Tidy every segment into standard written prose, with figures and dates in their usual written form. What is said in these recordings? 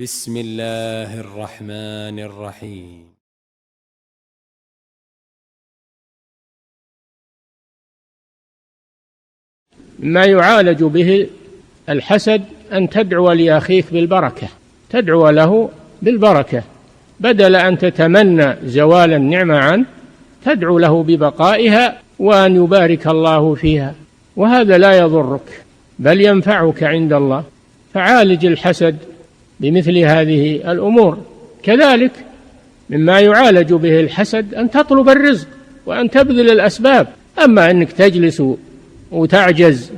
بسم الله الرحمن الرحيم. ما يعالج به الحسد أن تدعو لأخيك بالبركة، تدعو له بالبركة بدل أن تتمنى زوال النعمة عنه، تدعو له ببقائها وأن يبارك الله فيها، وهذا لا يضرك بل ينفعك عند الله. فعالج الحسد بمثل هذه الأمور. كذلك مما يعالج به الحسد أن تطلب الرزق وأن تبذل الأسباب. أما أنك تجلس وتعجز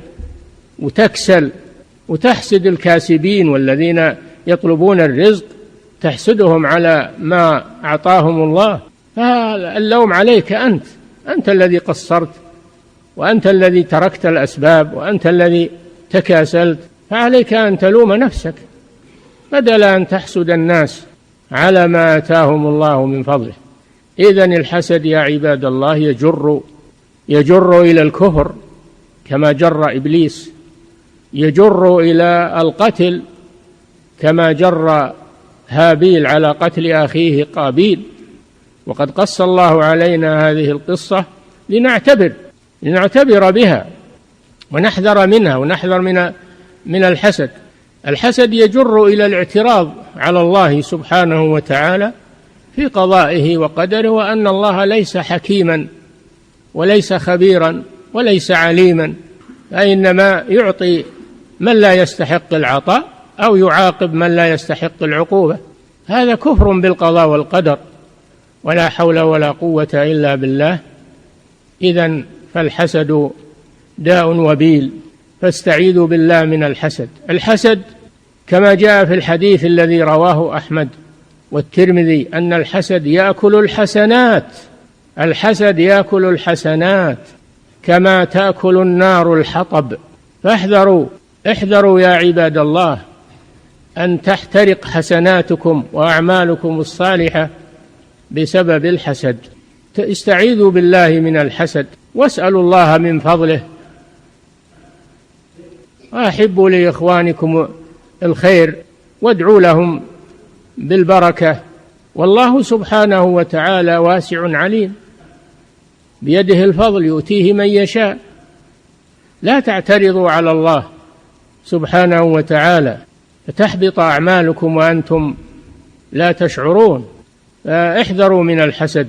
وتكسل وتحسد الكاسبين والذين يطلبون الرزق، تحسدهم على ما أعطاهم الله، فاللوم عليك أنت الذي قصرت، وأنت الذي تركت الأسباب، وأنت الذي تكاسلت، فعليك أن تلوم نفسك بدل أن تحسد الناس على ما آتاهم الله من فضله. إذن الحسد يا عباد الله يجر إلى الكفر كما جر إبليس، يجر إلى القتل كما جر هابيل على قتل أخيه قابيل. وقد قص الله علينا هذه القصة لنعتبر بها ونحذر منها ونحذر من الحسد. الحسد يجر إلى الاعتراض على الله سبحانه وتعالى في قضائه وقدره، وأن الله ليس حكيما وليس خبيرا وليس عليما، فإنما يعطي من لا يستحق العطاء أو يعاقب من لا يستحق العقوبة. هذا كفر بالقضاء والقدر، ولا حول ولا قوة إلا بالله. إذن فالحسد داء وبيل، فاستعيذوا بالله من الحسد. الحسد كما جاء في الحديث الذي رواه أحمد والترمذي أن الحسد يأكل الحسنات، الحسد يأكل الحسنات كما تأكل النار الحطب. احذروا يا عباد الله أن تحترق حسناتكم وأعمالكم الصالحة بسبب الحسد. استعيذوا بالله من الحسد واسألوا الله من فضله، وأحبوا لإخوانكم الخير وادعوا لهم بالبركة، والله سبحانه وتعالى واسع عليم بيده الفضل يؤتيه من يشاء. لا تعترضوا على الله سبحانه وتعالى فتحبط أعمالكم وأنتم لا تشعرون. فاحذروا من الحسد.